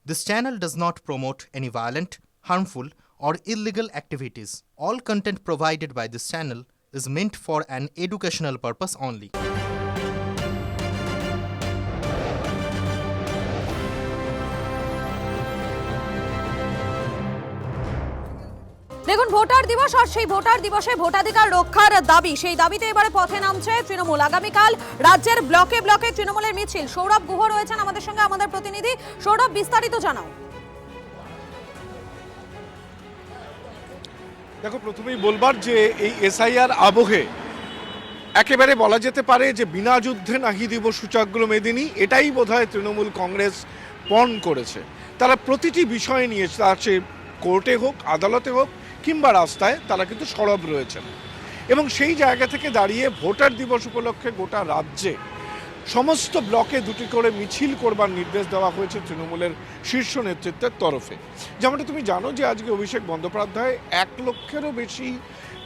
This channel does not promote any violent, harmful, or illegal activities. All content provided by this channel is meant for an educational purpose only. দেখুন, voter দিবস আর সেই voter দিবসে ভোটাধিকার রক্ষার দাবি, সেই দাবিতে এবারে পথে নামছে তৃণমূল। আগামীকাল রাজ্যের ব্লকে ব্লকে তৃণমূলের মিছিল। সৌরভ গুহ রয়েছেন আমাদের সঙ্গে, আমাদের প্রতিনিধি। সৌরভ, বিস্তারিত জানাও। দেখো, প্রথমেই বলবার যে এই এসআইআর আবহে একেবারে বলা যেতে পারে যে বিনা যুদ্ধে নাহি দিব সূচকগুলো মেদিনী, এটাই বোধহয় তৃণমূল কংগ্রেস পণ করেছে। তারা প্রতিটি বিষয় নিয়ে, তা সে কোর্টে হোক, আদালতে হোক কিংবা রাস্তায়, তারা কিন্তু সরব রয়েছেন। এবং সেই জায়গা থেকে দাঁড়িয়ে ভোটার দিবস উপলক্ষে গোটা রাজ্যে সমস্ত ব্লকে দুটি করে মিছিল করবার নির্দেশ দেওয়া হয়েছে তৃণমূলের শীর্ষ নেতৃত্বের তরফে। যেমনটা তুমি জানো যে আজকে অভিষেক বন্দ্যোপাধ্যায় 1 লক্ষেরও বেশি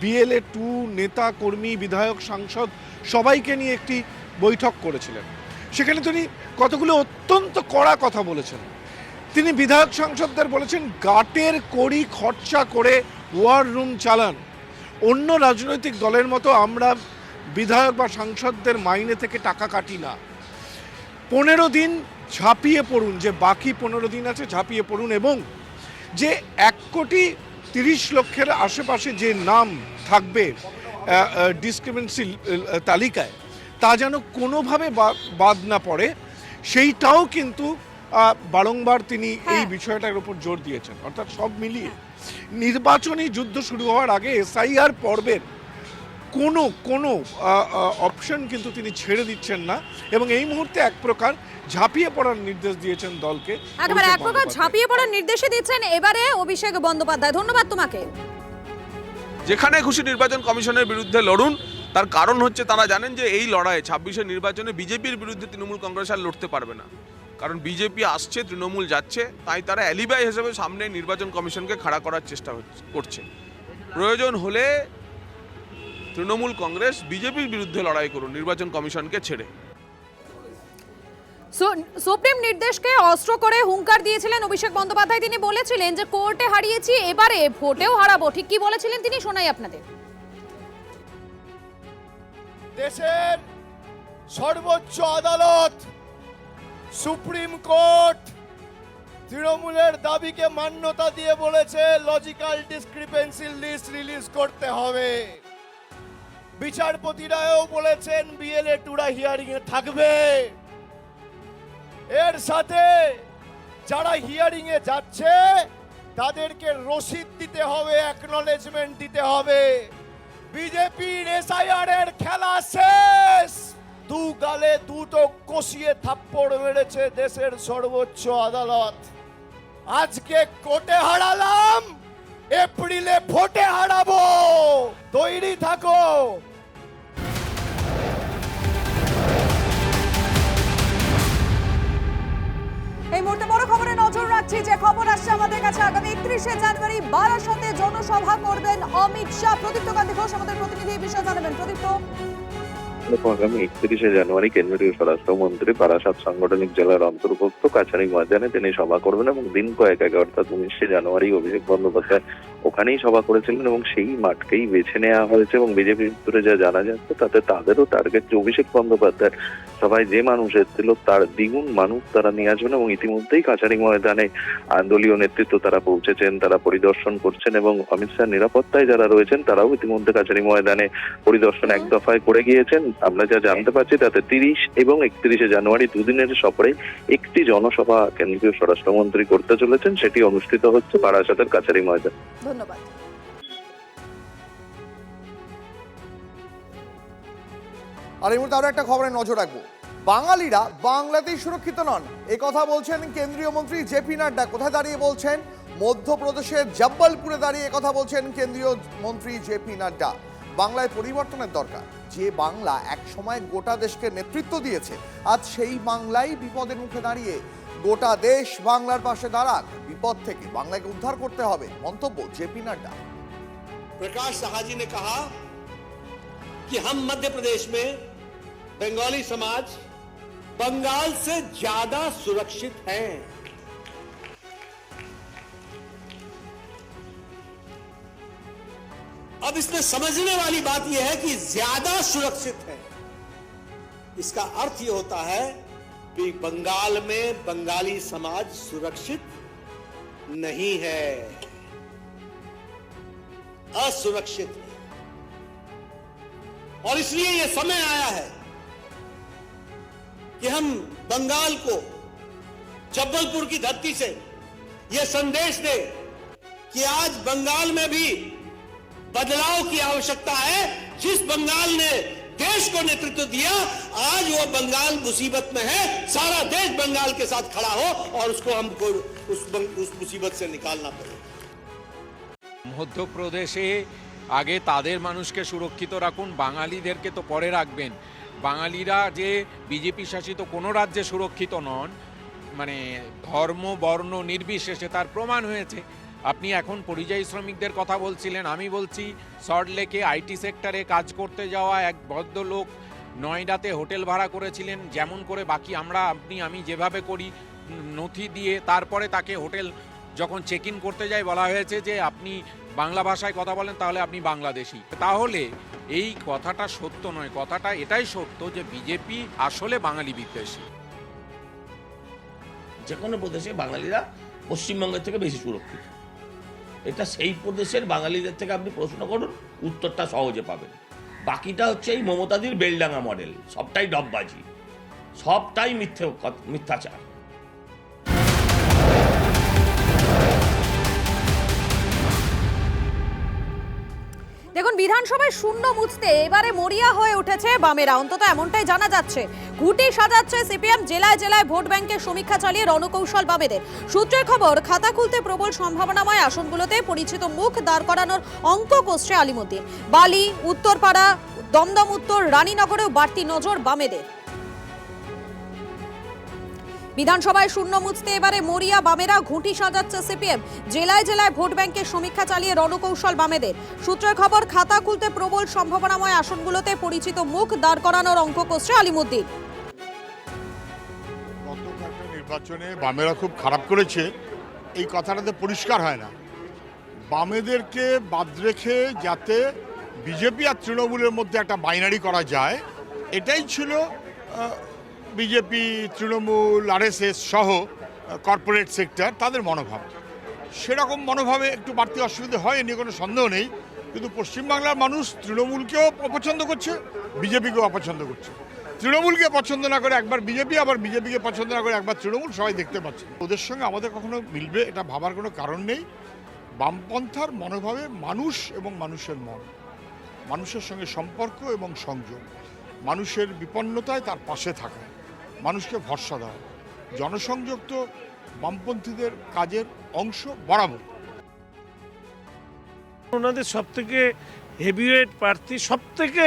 BLA 2 নেতা, কর্মী, বিধায়ক, সাংসদ সবাইকে নিয়ে একটি বৈঠক করেছিলেন। সেখানে তিনি কতগুলো অত্যন্ত কড়া কথা বলেছেন। তিনি বিধায়ক সাংসদদের বলেছেন, গাটের কড়ি খরচা করে ওয়ার রুম চালান। অন্য রাজনৈতিক দলের মতো আমরা বিধায়ক বা সাংসদদের মাইনে থেকে টাকা কাটি না। 15 দিন ঝাঁপিয়ে পড়ুন, যে বাকি 15 দিন আছে ঝাঁপিয়ে পড়ুন, এবং যে 1,30,00,000 আশেপাশে যে নাম থাকবে ডিসক্রিমিনেন্সি তালিকায়, তা যেন কোনোভাবে বাদ না পড়ে, সেইটাও কিন্তু বারংবার তিনি এই বিষয়টার উপর জোর দিয়েছেন। অর্থাৎ সব মিলিয়ে নির্বাচনী যুদ্ধ শুরু হওয়ার আগে এসআইআর পর্বের কোনো অপশন কিন্তু তিনি ছেড়ে দিচ্ছেন না, এবং এই মুহূর্তে এক প্রকার ঝাঁপিয়ে পড়ার নির্দেশ দিয়েছেন দলকে। একেবারে এক প্রকার ঝাঁপিয়ে পড়ার নির্দেশই দিচ্ছেন এবারে অভিষেক বন্দ্যোপাধ্যায়। ধন্যবাদ তোমাকে। যেখানে খুশি নির্বাচন কমিশনের বিরুদ্ধে লড়ুন, তার কারণ হচ্ছে তারা জানেন যে এই লড়াই 26-এর নির্বাচনে বিজেপির বিরুদ্ধে তৃণমূল কংগ্রেস আর লড়তে পারবে না। কারণ বিজেপি আসছে, তৃণমূল যাচ্ছে, তাই তারা অ্যালিবাই হিসেবে সামনে নির্বাচন কমিশনকে খাড়া করার চেষ্টা করছে। প্রয়োজন হলে তৃণমূল কংগ্রেস বিজেপির বিরুদ্ধে লড়াই করুন, নির্বাচন কমিশনকে ছেড়ে। সুপ্রিম নির্দেশকে অস্ত্র করে হুঙ্কার দিয়েছিলেন অভিষেক বন্দ্যোপাধ্যায়। তিনি বলেছিলেন যে কোর্টে হারিয়েছি, এবারে ভোটেও হারাবো। ঠিক কি বলেছিলেন তিনি, শোনাই আপনাদের। দেশের সর্বোচ্চ আদালত সুপ্রিম কোর্ট তৃণমূলের দাবিকে মান্যতা দিয়ে বলেছে লজিক্যাল ডিসক্রিপেন্সি লিস্ট রিলিজ করতে হবে। বিচারপতিরাও বলেছেন BLA 2 হিয়ারিং এ থাকবে। এর সাথে যারা হিয়ারিং এ যাচ্ছে তাদেরকে রসিদ দিতে হবে, অ্যাকনলেজমেন্ট দিতে হবে। বিজেপির এসআইআর এর খেলা শেষ। 2 গালে 2টো কষিয়ে থাপ্পড় মেরেছে দেশের সর্বোচ্চ আদালত। আজকে কোর্টে হারালাম, এপ্রিলে ভোটে হারাবো। তৈরি থাকো। এই মুহূর্তে বড় খবরে নজর রাখছি। যে খবর আসছে আমাদের কাছে, আগামী 31শে জানুয়ারি বারাসতে জনসভা করবেন অমিত শাহ। প্রদীপ্ত কান্তি ঘোষ আমাদের প্রতিনিধি এই বিষয়ে জানাবেন। প্রদীপ্ত, আগামী 31শে জানুয়ারি কেন্দ্রীয় স্বরাষ্ট্রমন্ত্রী বারাসাত সাংগঠনিক জেলার অন্তর্ভুক্ত কাছারি ময়দানে তিনি সভা করবেন, এবং দিন কয়েক আগে অর্থাৎ 19শে জানুয়ারি অভিষেক বন্দ্যোপাধ্যায় ওখানেই সভা করেছিলেন, এবং সেই মাঠকেই বেছে নেওয়া হয়েছে। এবং বিজেপির সূত্রে যা জানা যাচ্ছে তাতে তাদেরও টার্গেট যে অভিষেক বন্দ্যোপাধ্যায় সভায় যে মানুষ এসেছিল তার দ্বিগুণ মানুষ তারা নিয়ে আসবেন। এবং ইতিমধ্যেই কাছারি ময়দানে দলীয় নেতৃত্ব তারা পৌঁছেছেন, তারা পরিদর্শন করছেন, এবং অমিত শাহ নিরাপত্তায় যারা রয়েছেন তারাও ইতিমধ্যে কাছারি ময়দানে পরিদর্শন এক দফায় করে গিয়েছেন। আমরা যা জানতে পারছি তাতে 30 এবং 31শে জানুয়ারি দুদিনের সফরে একটি জনসভা কেন্দ্রীয় স্বরাষ্ট্রমন্ত্রী করতে চলেছেন, সেটি অনুষ্ঠিত হচ্ছে বারাসাতের কাছারি ময়দান। ধন্যবাদ। আর এই মুহূর্তে আরো একটা খবরে নজর রাখবো। বাঙালিরা বাংলাতেই সুরক্ষিত নন, এ কথা বলছেন কেন্দ্রীয় মন্ত্রী জেপি নাড্ডা। কোথায় দাঁড়িয়ে বলছেন? মধ্যপ্রদেশের জব্বলপুরে দাঁড়িয়ে কথা বলছেন কেন্দ্রীয় মন্ত্রী জেপি নাড্ডা। বাংলায় পরিবর্তনের দরকার। যে বাংলা এক সময় গোটা দেশকে নেতৃত্ব দিয়েছে, আজ সেই বাংলাই বিপদের মুখে দাঁড়িয়ে। গোটা দেশ বাংলার পাশে দাঁড়াক, বিপদ থেকে বাংলাকে উদ্ধার করতে হবে, মন্তব্য জেপি নাড্ডা। प्रकाश साहा जी ने कहा कि हम मध्य प्रदेश में बंगाली समाज बंगाल से ज्यादा सुरक्षित हैं। अब इसमें समझने वाली बात यह है कि ज्यादा सुरक्षित है। इसका अर्थ यह होता है कि बंगाल में बंगाली समाज सुरक्षित नहीं है, असुरक्षित है। और इसलिए यह समय आया है कि हम बंगाल को जब्बलपुर की धरती से यह संदेश दे कि आज बंगाल में भी बदलाव की आवश्यकता है। जिस बंगाल ने देश को नेतृत्व दिया, आज वो बंगाल मुसीबत में है। सारा देश बंगाल के साथ खड़ा हो और उसको हमको उस मुसीबत से निकालना पड़ेगा। মধ্যপ্রদেশে আগে তাদের মানুষকে সুরক্ষিত রাখুন, বাঙালিদেরকে তো পরে রাখবেন। বাঙালিরা যে বিজেপি শাসিত কোনো রাজ্যে সুরক্ষিত নন, মানে ধর্ম বর্ণ নির্বিশেষে, তার প্রমাণ হয়েছে। আপনি এখন পরিযায়ী শ্রমিকদের কথা বলছিলেন, আমি বলছি সল্টলেকে আইটি সেক্টরে কাজ করতে যাওয়া এক ভদ্রলোক নয়ডাতে হোটেল ভাড়া করেছিলেন, যেমন করে বাকি আমি যেভাবে করি নথি দিয়ে, তারপরে তাকে হোটেল যখন চেক ইন করতে যায় বলা হয়েছে যে আপনি বাংলা ভাষায় কথা বলেন, তাহলে আপনি বাংলাদেশি। তাহলে এই কথাটা সত্য নয়, কথাটা এটাই সত্য যে বিজেপি আসলে বাঙালি বিদ্বেষী। যে কোনো প্রদেশে বাঙালিরা পশ্চিমবঙ্গের থেকে বেশি সুরক্ষিত। এটা সেই প্রদেশের বাঙালিদের থেকে আপনি প্রশ্ন করুন, উত্তরটা সহজে পাবেন। বাকিটা হচ্ছে এই মমতাদির বেলডাঙ্গা মডেল, সবটাই ডববাজি, সবটাই মিথ্যাচার। দেখুন, বিধানসভায় শূন্য মুছতে এবারে মরিয়া হয়ে উঠেছে বামেরা, অন্তত এমনটাই জানা যাচ্ছে। ঘুঁটি সাজাচ্ছে সিপিএম, জেলায় জেলায় ভোট ব্যাংকের সমীক্ষা চালিয়ে রণকৌশল বামেদের। সূত্রের খবর, খাতা খুলতে প্রবল সম্ভাবনাময় আসনগুলোতে পরিচিত মুখ দাঁড় করানোর অঙ্ক কষছে আলিমুদ্দিন। বালি, উত্তরপাড়া, দমদম উত্তর, রানীনগরেও বাড়তি নজর বামেদের। বিধানসভায় শূন্য মুছতে এবারে মরিয়া বামেরা, ঘুঁটি সাজাচ্ছে সিপিএম, জেলায় জেলায় ভোট ব্যাংকের সমীক্ষা চালিয়ে রণকৌশল বামেদের। সূত্রের খবর, খাতা খুলতে প্রবল সম্ভাবনাময় আসনগুলোতে পরিচিত মুখ দাঁড় করানোর অঙ্ক কষছে আলিমুদ্দিন। গত কয়েকটা নির্বাচনে বামেরা খুব খারাপ করেছে, এই কথাটাতে পরিষ্কার হয় না। বামেদেরকে বাদ রেখে যাতে বিজেপি আর তৃণমূলের মধ্যে একটা বাইনারি করা যায়, এটাই ছিল বিজেপি, তৃণমূল, আরএসএস সহ কর্পোরেট সেক্টর তাদের মনোভাব। সেরকম মনোভাবে একটু বাড়তি অসুবিধা হয়, এ নিয়ে কোনো সন্দেহ নেই। কিন্তু পশ্চিমবাংলার মানুষ তৃণমূলকেও অপছন্দ করছে, বিজেপিকেও অপছন্দ করছে। তৃণমূলকে পছন্দ না করে একবার বিজেপি, আবার বিজেপিকে পছন্দ না করে একবার তৃণমূল, সবাই দেখতে পাচ্ছে। ওদের সঙ্গে আমাদের কখনো মিলবে এটা ভাবার কোনো কারণ নেই। বামপন্থার মনোভাবে মানুষ এবং মানুষের মন, মানুষের সঙ্গে সম্পর্ক এবং সংযোগ, মানুষের বিপন্নতায় তার পাশে থাকা, মানুষকে ভরসা দেওয়া, জনসংযোগ তো বামপন্থীদের কাজের অংশ বরাবর। ওনাদের সবথেকে হেভিওয়েট প্রার্থী সবথেকে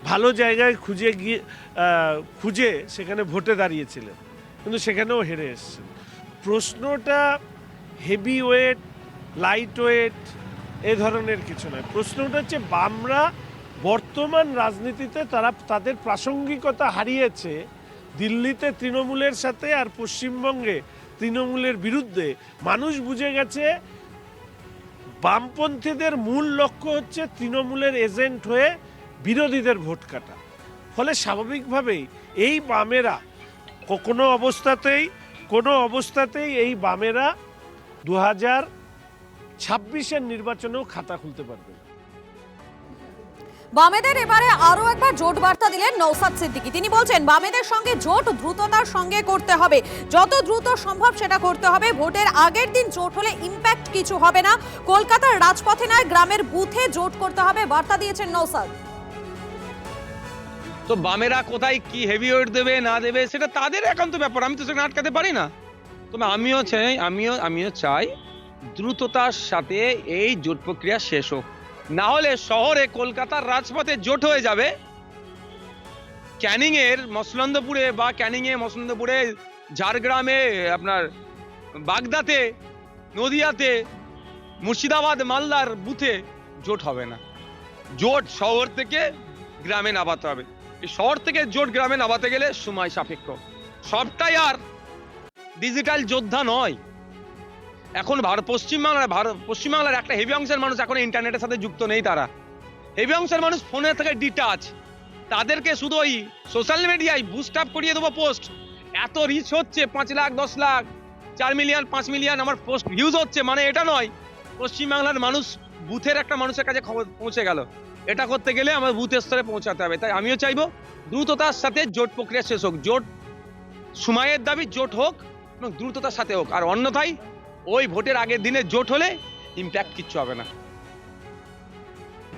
ভালো জায়গায় খুঁজে সেখানে ভোটে দাঁড়িয়েছিলেন, কিন্তু সেখানেও হেরে এসেছেন। প্রশ্নটা হেভিওয়েট, লাইট ওয়েট এ ধরনের কিছু নয়। প্রশ্নটা হচ্ছে বামরা বর্তমান রাজনীতিতে তারা তাদের প্রাসঙ্গিকতা হারিয়েছে। দিল্লিতে তৃণমূলের সাথে আর পশ্চিমবঙ্গে তৃণমূলের বিরুদ্ধে মানুষ বুঝে গেছে বামপন্থীদের মূল লক্ষ্য হচ্ছে তৃণমূলের এজেন্ট হয়ে বিরোধীদের ভোট কাটা। ফলে স্বাভাবিকভাবেই এই বামেরা কোনো অবস্থাতেই এই বামেরা 2026-এর নির্বাচনেও খাতা খুলতে পারবে না। বামেদের এবারে আরো একবার জোট বার্তা দিলেন নওশাদ সিদ্দিকী। তিনি বলছেন, বামেদের সঙ্গে জোট দ্রুততার সঙ্গে করতে হবে, যত দ্রুত সম্ভব সেটা করতে হবে। ভোটের আগের দিন জোট হলে ইম্প্যাক্ট কিছু হবে না, কলকাতার রাজপথে নয় গ্রামের বুথে জোট করতে হবে, বার্তা দিয়েছেন নওশাদ। তো বামেরা কোথায় কি হেভিওয়েট দেবে না দেবে সেটা তাদের একান্ত ব্যাপার, আমি তো সেখানে আটকাতে পারি না। তবে আমিও চাই দ্রুততার সাথে এই জোট প্রক্রিয়া শেষ হোক, না হলে শহরে কলকাতার রাজপথে জোট হয়ে যাবে। ক্যানিংয়ের মসলন্দপুরে, ঝাড়গ্রামে, আপনার বাগদাতে, নদিয়াতে, মুর্শিদাবাদ, মালদার বুথে জোট হবে না। জোট শহর থেকে গ্রামে নামাতে হবে। এই শহর থেকে জোট গ্রামে নামাতে গেলে সময় সাপেক্ষ, সবটাই আর ডিজিটাল যোদ্ধা নয়। এখন পশ্চিমবাংলার একটা হেভি অংশের মানুষ এখন ইন্টারনেটের সাথে যুক্ত নেই। তারা হেভি অংশের মানুষ ফোনের থেকে ডিটাচ। তাদেরকে শুধু ওই সোশ্যাল মিডিয়ায় বুস্ট আপ করিয়ে দেবো পোস্ট, এত রিচ হচ্ছে 5 লাখ 10 লাখ 4 মিলিয়ন 5 মিলিয়ন আমার পোস্ট ভিউজ হচ্ছে, মানে এটা নয় পশ্চিমবাংলার মানুষ বুথের একটা মানুষের কাছে খবর পৌঁছে গেল। এটা করতে গেলে আমার বুথ স্তরে পৌঁছাতে হবে। তাই আমিও চাইবো দ্রুততার সাথে জোট প্রক্রিয়া শেষ হোক, জোট সময়ের দাবি জোট হোক এবং দ্রুততার সাথে হোক, আর অন্যথায় ওই ভোটের আগের দিনে জোট হলে ইম্প্যাক্ট কিচ্ছু হবে না।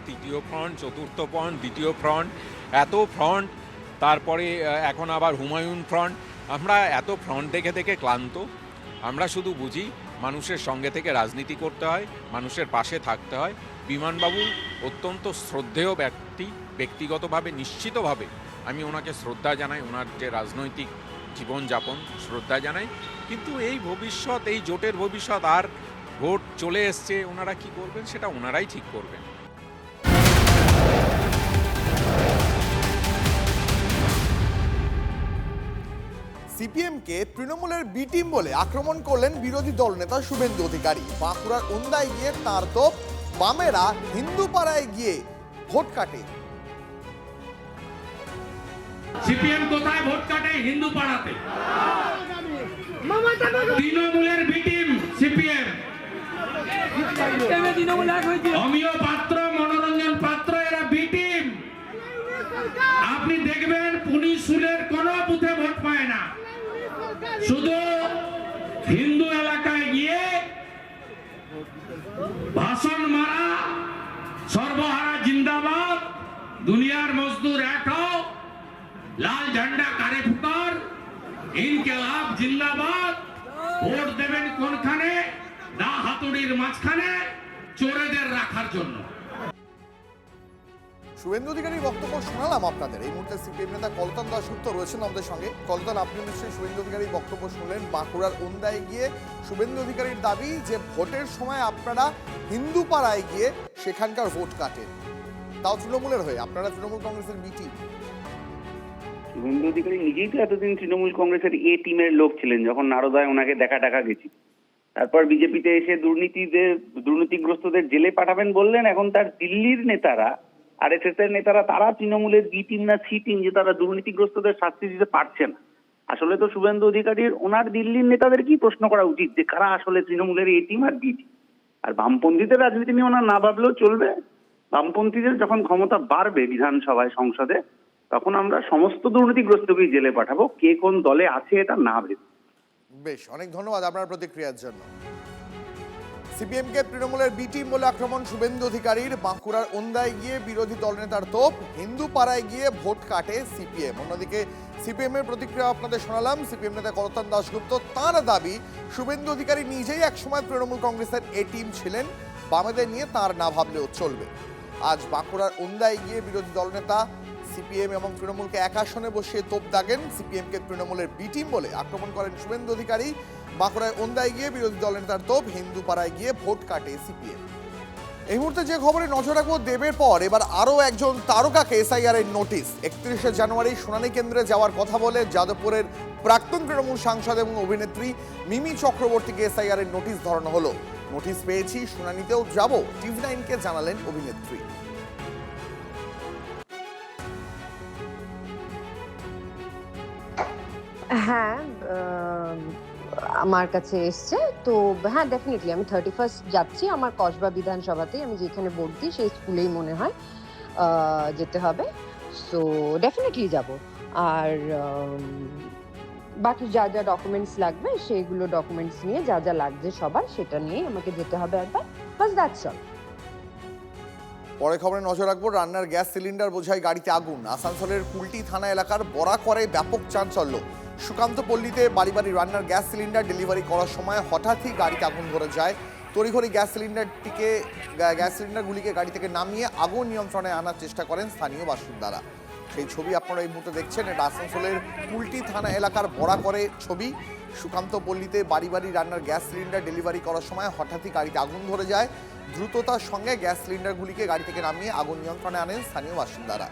তৃতীয় ফ্রন্ট, চতুর্থ ফ্রন্ট, দ্বিতীয় ফ্রন্ট, এত ফ্রন্ট, তারপরে এখন আবার হুমায়ুন ফ্রন্ট। আমরা এত ফ্রন্ট দেখে দেখে ক্লান্ত। আমরা শুধু বুঝি মানুষের সঙ্গে থেকে রাজনীতি করতে হয়, মানুষের পাশে থাকতে হয়। বিমানবাবু অত্যন্ত শ্রদ্ধেয় ব্যক্তি, ব্যক্তিগতভাবে নিশ্চিতভাবে আমি ওনাকে শ্রদ্ধা জানাই, ওনার যে রাজনৈতিক জীবনযাপন শ্রদ্ধা জানাই। কিন্তু এই ভবিষ্যৎ, এই জোটের ভবিষ্যৎ, আর ভোট চলে এসছে, ওনারা কি করবেন সেটা ওনারাই ঠিক করবেন। সিপিএমকে তৃণমূলের বি টিম বলে আক্রমণ করলেন বিরোধী দলনেতা শুভেন্দু অধিকারী। বাঁকুড়ার ওন্দায় গিয়ে তাঁর তোপ, বামেরা হিন্দু পাড়ায় গিয়ে ভোট কাটে। সিপিএম কোথায় ভোট কাটে? হিন্দু পাড়াতে। তৃণমূলের বি টিম সিপিএম, অমিয় পাত্র, মনোরঞ্জন পাত্র, এরা বি টিম। আপনি দেখবেন পুনিশুলের কোন বুথে ভোট পায় না, শুধু হিন্দু এলাকায় গিয়ে ভাষণ মারা, সর্বহারা জিন্দাবাদ, দুনিয়ার মজদুর এক হও, লাল ঝান্ডা কারে ফুকার, ইনকেলাব জিন্দাবাদ। ভোট দেবেন কোনখানে? দা হাতুড়ির মাঝখানে, চোরেদের রাখার জন্য। শুভেন্দু অধিকারীর বক্তব্য শোনালাম আপনাদের। এই মুহূর্তে সিপিএম নেতা কলতান দাশগুপ্ত রয়েছেন আমাদের সঙ্গে। কলতান, আপনি নিশ্চয়ই শুভেন্দু অধিকারীর বক্তব্য শুনলেন। বাঁকুড়ার ওন্দায় গিয়ে শুভেন্দু অধিকারীর দাবি যে ভোটের সময় আপনারা হিন্দু পাড়ায় গিয়ে সেখানকার ভোট কাটেন, তাও তৃণমূলের হয়ে। আপনারা তৃণমূল কংগ্রেসের বি টিম। শুভেন্দু অধিকারী নিজেই তো এতদিন তৃণমূল কংগ্রেসের এ টিমের লোক ছিলেন, যখন নারদায় ওনাকে দেখা গেছি। তারপর বিজেপিতে এসে দুর্নীতিগ্রস্তদের জেলে পাঠাবেন বললেন। এখন তার দিল্লির নেতারা, আরএসএস এর নেতারা, তারা তৃণমূলের বি টিম না সি টিম যে তারা দুর্নীতিগ্রস্তদের শাস্তি দিতে পারছে না। আসলে তো শুভেন্দু অধিকারীর ওনার দিল্লির নেতাদের কি প্রশ্ন করা উচিত যে কারা আসলে তৃণমূলের এ টিম আর বি টিম। আর বামপন্থীদের রাজনীতি নিয়ে ওনার না ভাবলেও চলবে। বামপন্থীদের যখন ক্ষমতা বাড়বে বিধানসভায়, সংসদে, তখন আমরা সমস্ত দুর্নীতিগ্রস্তকেই জেলে পাঠাবো, কে কোন দলে আছে এটা না ভেবে। বেশ, অনেক ধন্যবাদ আপনার প্রতিক্রিয়ার জন্য। সিপিএমকে তৃণমূলের বি টিম বলে আক্রমণ শুভেন্দু অধিকারীর। বাঁকুড়ার ওন্দায় গিয়ে বিরোধী দলনেতার তোপ, হিন্দু পাড়ায় গিয়ে ভোট কাটে সিপিএম। অন্যদিকে সিপিএম এর প্রতিক্রিয়া আপনাদের শোনালাম। সিপিএম নেতা কলতান দাশগুপ্ত, তাঁর দাবি শুভেন্দু অধিকারী নিজেই একসময় তৃণমূল কংগ্রেসের এ টিম ছিলেন, বামেদের নিয়ে তাঁর না ভাবলেও চলবে। আজ বাঁকুড়ার ওন্দায় গিয়ে বিরোধী দলনেতা সিপিএম এবং তৃণমূলকে এক আসনে বসিয়ে তোপ দাগেন। সিপিএমকে তৃণমূলের বি টিম বলে আক্রমণ করেন শুভেন্দু অধিকারী। বাঁকুড়ায় ওন্দায় গিয়ে বিরোধী দলনেতার তোপ, হিন্দু পাড়ায় গিয়ে ভোট কাটে সিপিএম। এই মুহূর্তে যে খবরে নজর রাখবো, দেবের পর এবার আরও একজন তারকাকে এসআইআর এর নোটিশ। 31শে জানুয়ারি শুনানি কেন্দ্রে যাওয়ার কথা বলে যাদবপুরের প্রাক্তন তৃণমূল সাংসদ এবং অভিনেত্রী মিমি চক্রবর্তীকে এসআইআর এর নোটিশ ধরানো হলো। নোটিশ পেয়েছি, শুনানিতেও যাব, TV9কে জানালেন অভিনেত্রী। হ্যাঁ, আমার কাছে এসছে তো। হ্যাঁ, ডেফিনেটলি আমি 31st যাচ্ছি। আমার কসবা বিধানসভাতেই, আমি যেখানে ভোট দিই সেই স্কুলেই মনে হয় যেতে হবে। সো ডেফিনেটলি যাব। আর বাকি যা যা ডকুমেন্টস লাগবে সেইগুলো ডকুমেন্টস নিয়ে, যা যা লাগছে সবার, সেটা নিয়ে আমাকে যেতে হবে একবার। বাস দ্যাটস অল। পরে খবরে নজর রাখবো, রান্নার গ্যাস সিলিন্ডার বোঝাই গাড়িতে আগুন। আসানসোলের কুলটি থানা এলাকার বরাকরে ব্যাপক চাঞ্চল্য। সুকান্ত পল্লীতে বাড়ি বাড়ি রান্নার গ্যাস সিলিন্ডার ডেলিভারি করার সময় হঠাৎই গাড়িতে আগুন ধরে যায়। তড়িঘড়ি গ্যাস সিলিন্ডারগুলিকে গাড়ি থেকে নামিয়ে আগুন নিয়ন্ত্রণে আনার চেষ্টা করেন স্থানীয় বাসিন্দারা। সেই ছবি আপনারা এই মুহূর্তে দেখছেন। এটা আসানসোলের কুলটি থানা এলাকার বরাকরে ছবি। সুকান্ত পল্লীতে বাড়ি বাড়ি রান্নার গ্যাস সিলিন্ডার ডেলিভারি করার সময় হঠাৎই গাড়িতে আগুন ধরে যায়। দ্রুততার সঙ্গে গ্যাস সিলিন্ডারগুলিকে গাড়ি থেকে নামিয়ে আগুন নিয়ন্ত্রণে আনেন স্থানীয় বাসিন্দারা।